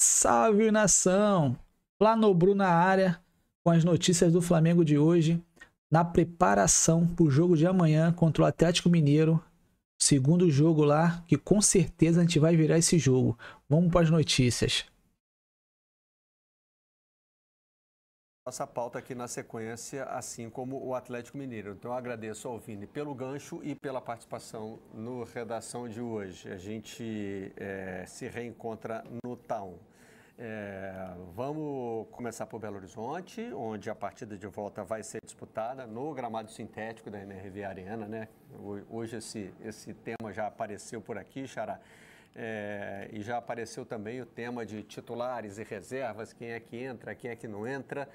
Salve, nação! Planobru na área com as notícias do Flamengo de hoje, na preparação para o jogo de amanhã contra o Atlético Mineiro. Segundo jogo lá, que com certeza a gente vai virar esse jogo. Vamos para as notícias. Nossa pauta aqui na sequência, assim como o Atlético Mineiro. Então eu agradeço ao Vini pelo gancho e pela participação no Redação de hoje. A gente se reencontra no Taon. Vamos começar por Belo Horizonte, onde a partida de volta vai ser disputada no gramado sintético da MRV Arena, né? Hoje esse tema já apareceu por aqui, Xará. E já apareceu também o tema de titulares e reservas, quem é que entra, quem é que não entra.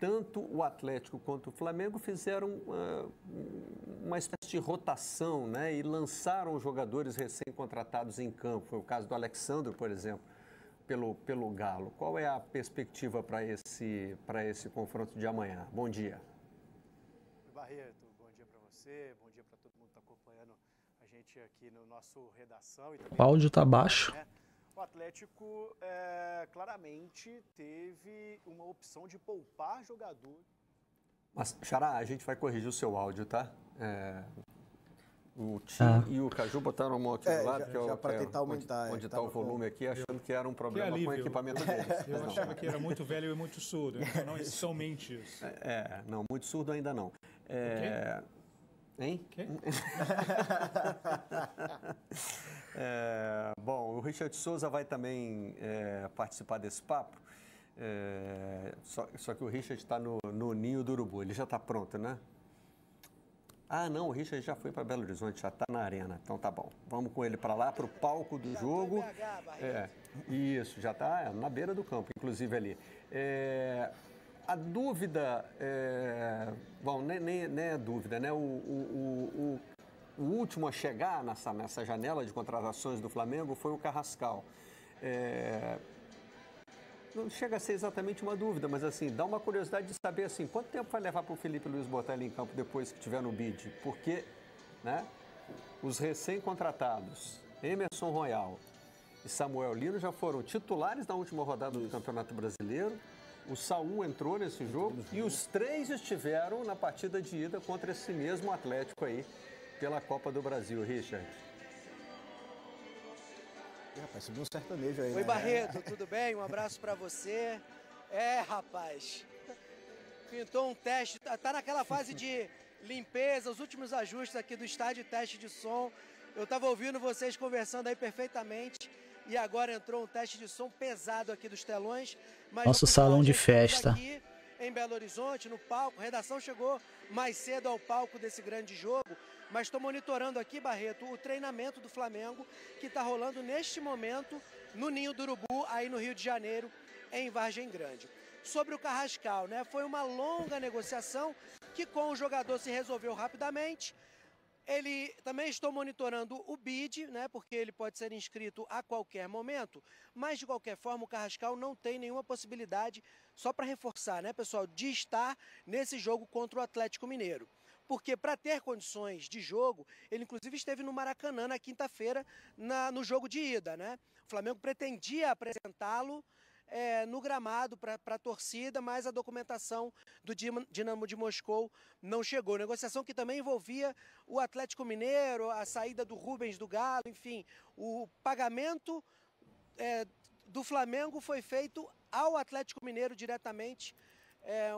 Tanto o Atlético quanto o Flamengo fizeram uma espécie de rotação, né? E lançaram jogadores recém-contratados em campo. Foi o caso do Alexandro, por exemplo, pelo Galo. Qual é a perspectiva para esse confronto de amanhã? Bom dia. Barreto, bom dia para você, bom dia para todo mundo que está acompanhando a gente aqui no nosso Redação. E também O áudio tá baixo. né? O Atlético claramente teve uma opção de poupar jogador. Mas, Xará, a gente vai corrigir o seu áudio, tá? O Tim e o Caju botaram a mão aqui do lado, já para tentar aumentar. Onde está o volume aqui, achando que era um problema com o equipamento deles. Eu achava que era muito velho e muito surdo, então não é somente isso. Não, muito surdo ainda não. Hein? Quê? Bom, o Richard Souza vai também participar desse papo. Só que o Richard está no ninho do urubu, ele já está pronto, né? Ah, não, o Richard já foi para Belo Horizonte, já está na arena, então tá bom. Vamos com ele para lá, para o palco do jogo. Isso, já está na beira do campo, inclusive ali. A dúvida, bom, nem é dúvida, né? O último a chegar nessa janela de contratações do Flamengo foi o Carrascal. Não chega a ser exatamente uma dúvida, mas assim, dá uma curiosidade de saber assim, quanto tempo vai levar para o Felipe Luiz botar ele em campo depois que estiver no bid? Porque, né, os recém-contratados, Emerson Royal e Samuel Lino já foram titulares na última rodada do Campeonato Brasileiro. O Saul entrou nesse jogo e os três estiveram na partida de ida contra esse mesmo Atlético aí pela Copa do Brasil, Richard. Rapaz, subiu um sertanejo aí, Oi, né? Barreto, tudo bem? Um abraço pra você. Rapaz, pintou um teste, tá naquela fase de limpeza, os últimos ajustes aqui do estádio, teste de som. Eu tava ouvindo vocês conversando aí perfeitamente e agora entrou um teste de som pesado aqui dos telões. Mas Nosso salão de festa. Aqui em Belo Horizonte, no palco, a redação chegou mais cedo ao palco desse grande jogo, mas estou monitorando aqui, Barreto, o treinamento do Flamengo que está rolando neste momento no Ninho do Urubu, aí no Rio de Janeiro, em Vargem Grande. Sobre o Carrascal, né? Foi uma longa negociação que com o jogador se resolveu rapidamente. Ele também estou monitorando o bid, né, porque ele pode ser inscrito a qualquer momento, mas de qualquer forma o Carrascal não tem nenhuma possibilidade, só para reforçar, né, pessoal, de estar nesse jogo contra o Atlético Mineiro. Porque para ter condições de jogo, ele inclusive esteve no Maracanã na quinta-feira no jogo de ida, né? O Flamengo pretendia apresentá-lo no gramado para a torcida, mas a documentação do Dinamo de Moscou não chegou. Negociação que também envolvia o Atlético Mineiro, a saída do Rubens do Galo, enfim, o pagamento do Flamengo foi feito ao Atlético Mineiro diretamente.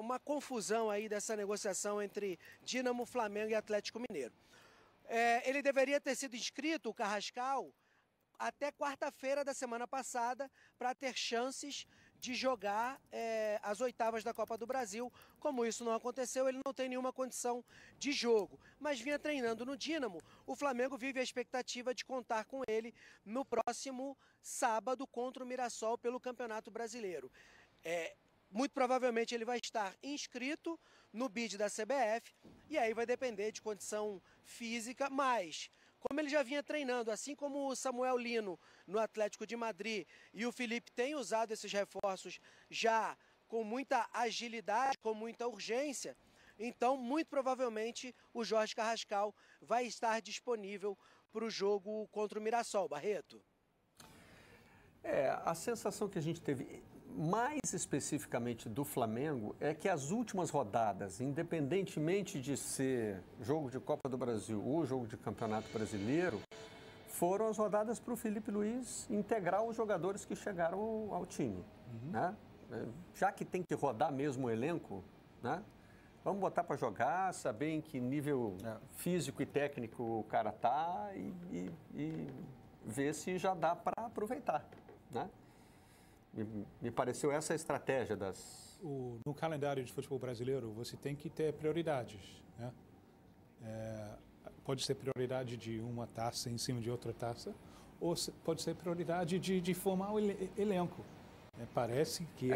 Uma confusão aí dessa negociação entre Dinamo, Flamengo e Atlético Mineiro. Ele deveria ter sido inscrito, o Carrascal, até quarta-feira da semana passada, para ter chances de jogar as oitavas da Copa do Brasil. Como isso não aconteceu, ele não tem nenhuma condição de jogo, mas vinha treinando no Dínamo. O Flamengo vive a expectativa de contar com ele no próximo sábado contra o Mirassol pelo Campeonato Brasileiro. Muito provavelmente ele vai estar inscrito no bid da CBF e aí vai depender de condição física, mas como ele já vinha treinando, assim como o Samuel Lino no Atlético de Madrid e o Felipe tem usado esses reforços já com muita agilidade, com muita urgência, então muito provavelmente o Jorge Carrascal vai estar disponível para o jogo contra o Mirassol, Barreto. a sensação que a gente teve, mais especificamente do Flamengo, é que as últimas rodadas, independentemente de ser jogo de Copa do Brasil ou jogo de Campeonato Brasileiro, foram as rodadas para o Felipe Luiz integrar os jogadores que chegaram ao time. Né? Já que tem que rodar mesmo o elenco, né? Vamos botar para jogar, saber em que nível físico e técnico o cara tá e ver se já dá para aproveitar. Né? Me pareceu essa a estratégia das... No calendário de futebol brasileiro, você tem que ter prioridades. Né? Pode ser prioridade de uma taça em cima de outra taça, ou pode ser prioridade de formar o elenco. Parece que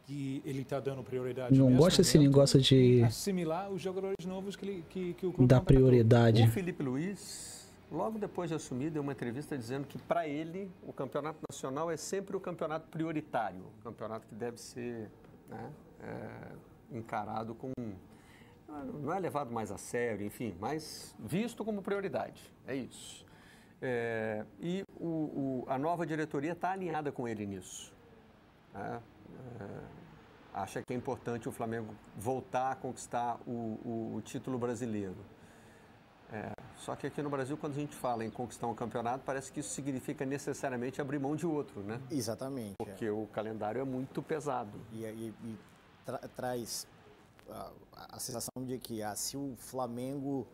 que ele está dando prioridade. Não gosta desse negócio de assimilar os jogadores novos que o clube dá prioridade. O Felipe Luiz, logo depois de assumir, deu uma entrevista dizendo que para ele o campeonato nacional é sempre o campeonato prioritário, o campeonato que deve ser, né, encarado como, não é levado mais a sério, enfim, mas visto como prioridade. É isso. E a nova diretoria está alinhada com ele nisso. Né? Acha que é importante o Flamengo voltar a conquistar o título brasileiro. Só que aqui no Brasil, quando a gente fala em conquistar um campeonato, parece que isso significa necessariamente abrir mão de outro, né? Exatamente. Porque o calendário é muito pesado. E traz a sensação de que se o Flamengo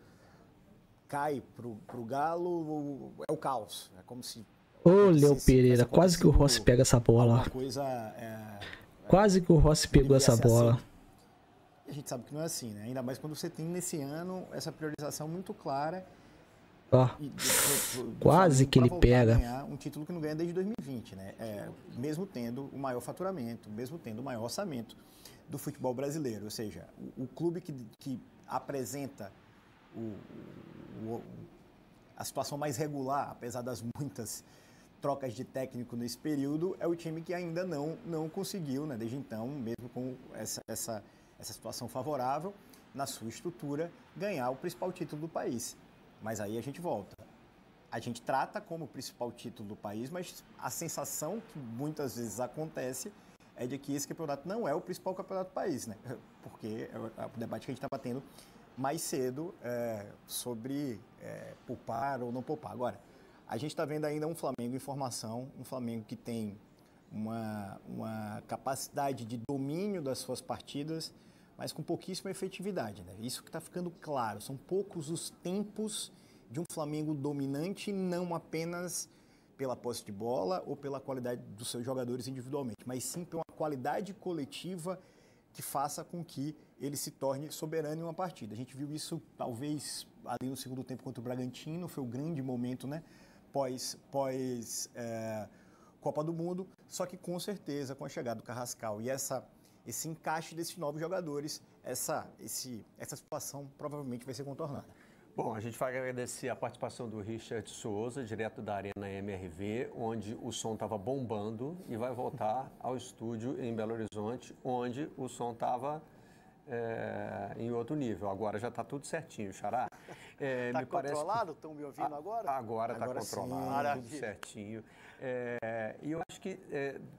cai pro Galo, é o caos. É como se... Ô, Léo Pereira, quase que o Rossi pega essa bola. Quase que o Rossi pegou essa bola. Assim. A gente sabe que não é assim, né? Ainda mais quando você tem nesse ano essa priorização muito clara. Ó, quase que ele pega. Ganhar um título que não ganha desde 2020, né? Mesmo tendo o maior faturamento, mesmo tendo o maior orçamento do futebol brasileiro. Ou seja, o clube que apresenta a situação mais regular, apesar das muitas trocas de técnico nesse período, é o time que ainda não conseguiu, né, desde então, mesmo com essa situação favorável, na sua estrutura, ganhar o principal título do país. Mas aí a gente volta. A gente trata como o principal título do país, mas a sensação que muitas vezes acontece é de que esse campeonato não é o principal campeonato do país, né? Porque é o debate que a gente estava tendo mais cedo sobre poupar ou não poupar. Agora, a gente está vendo ainda um Flamengo em formação, um Flamengo que tem uma capacidade de domínio das suas partidas, mas com pouquíssima efetividade, né? Isso que está ficando claro. São poucos os tempos de um Flamengo dominante, não apenas pela posse de bola ou pela qualidade dos seus jogadores individualmente, mas sim pela qualidade coletiva que faça com que ele se torne soberano em uma partida. A gente viu isso, talvez, ali no segundo tempo contra o Bragantino, foi o grande momento, né? Pós Copa do Mundo, só que com certeza, com a chegada do Carrascal e esse encaixe desses novos jogadores, essa situação provavelmente vai ser contornada. Bom, a gente vai agradecer a participação do Richard Souza, direto da Arena MRV, onde o som estava bombando, e vai voltar ao estúdio em Belo Horizonte, onde o som estava em outro nível. Agora já está tudo certinho, Xará. Está controlado? Estão me ouvindo agora? Agora está controlado, tudo sim. certinho. E eu acho que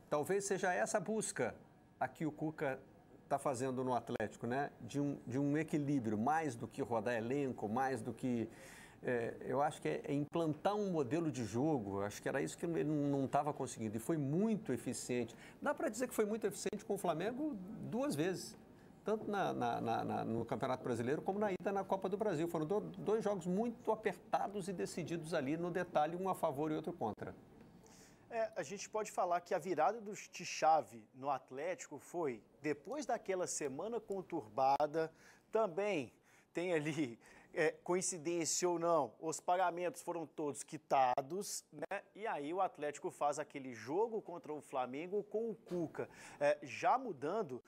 talvez seja essa busca a que o Cuca está fazendo no Atlético, né? De um equilíbrio, mais do que rodar elenco, mais do que... eu acho que é implantar um modelo de jogo. Acho que era isso que ele não estava conseguindo. E foi muito eficiente. Dá para dizer que foi muito eficiente com o Flamengo 2 vezes. Tanto no Campeonato Brasileiro como na ida na Copa do Brasil. Foram 2 jogos muito apertados e decididos ali no detalhe, um a favor e outro contra. A gente pode falar que a virada de chave no Atlético foi, depois daquela semana conturbada, também tem ali, coincidência ou não, os pagamentos foram todos quitados, né? E aí o Atlético faz aquele jogo contra o Flamengo com o Cuca, já mudando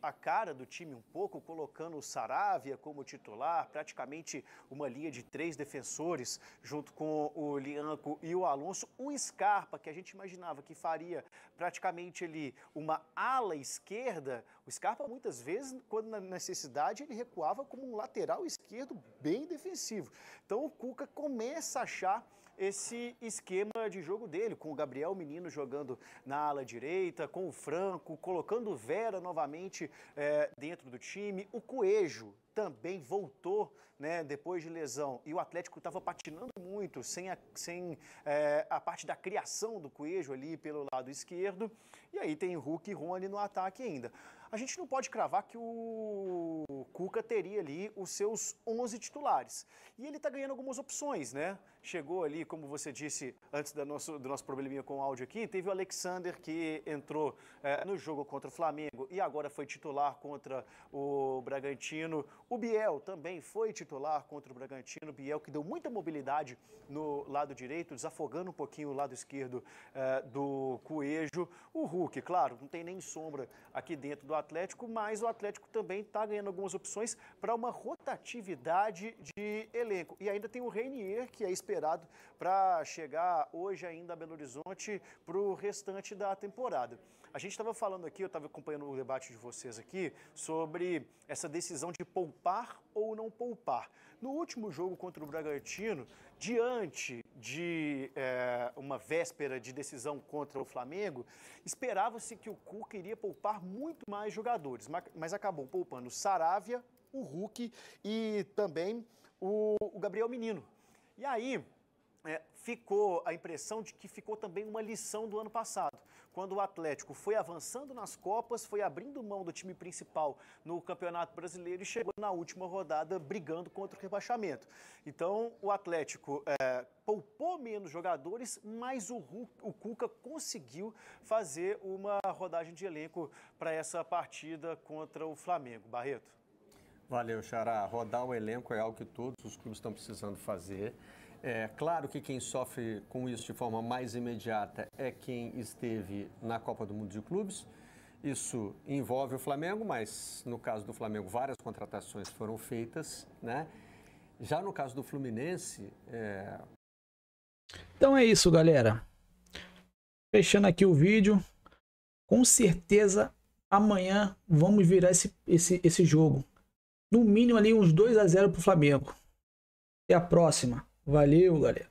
a cara do time um pouco, colocando o Saravia como titular, praticamente uma linha de 3 defensores, junto com o Lianco e o Alonso, um Scarpa, que a gente imaginava que faria praticamente ali uma ala esquerda. O Scarpa muitas vezes, quando na necessidade, ele recuava como um lateral esquerdo bem defensivo. Então o Cuca começa a achar esse esquema de jogo dele, com o Gabriel Menino jogando na ala direita, com o Franco, colocando o Vera novamente dentro do time. O Coelho também voltou, né, depois de lesão, e o Atlético estava patinando muito, sem a parte da criação do Coelho ali pelo lado esquerdo. E aí tem Hulk e Rony no ataque ainda. A gente não pode cravar que o Cuca teria ali os seus 11 titulares. E ele está ganhando algumas opções, né? Chegou ali, como você disse, antes do nosso probleminha com o áudio aqui, teve o Alexander que entrou no jogo contra o Flamengo e agora foi titular contra o Bragantino. O Biel também foi titular contra o Bragantino. Biel que deu muita mobilidade no lado direito, desafogando um pouquinho o lado esquerdo do Coelho. O Hulk, claro, não tem nem sombra aqui dentro do Atlético, mas o Atlético também está ganhando algumas opções para uma rotatividade de elenco. E ainda tem o Reinier, que é esperado para chegar hoje ainda a Belo Horizonte para o restante da temporada. A gente estava falando aqui, eu estava acompanhando o debate de vocês aqui, sobre essa decisão de poupar ou não poupar. No último jogo contra o Bragantino, diante de uma véspera de decisão contra o Flamengo, esperava-se que o Cuca iria poupar muito mais jogadores, mas acabou poupando o Saravia, o Hulk e também o Gabriel Menino. E aí ficou a impressão de que ficou também uma lição do ano passado, quando o Atlético foi avançando nas Copas, foi abrindo mão do time principal no Campeonato Brasileiro e chegou na última rodada brigando contra o rebaixamento. Então, o Atlético poupou menos jogadores, mas o Cuca conseguiu fazer uma rodagem de elenco para essa partida contra o Flamengo. Barreto. Valeu, Xará. Rodar o elenco é algo que todos os clubes estão precisando fazer. É claro que quem sofre com isso de forma mais imediata é quem esteve na Copa do Mundo de Clubes. Isso envolve o Flamengo, mas no caso do Flamengo várias contratações foram feitas, né? Já no caso do Fluminense... Então é isso, galera. Fechando aqui o vídeo. Com certeza amanhã vamos virar esse jogo. No mínimo ali uns 2-0 para o Flamengo. Até a próxima. Valeu, galera.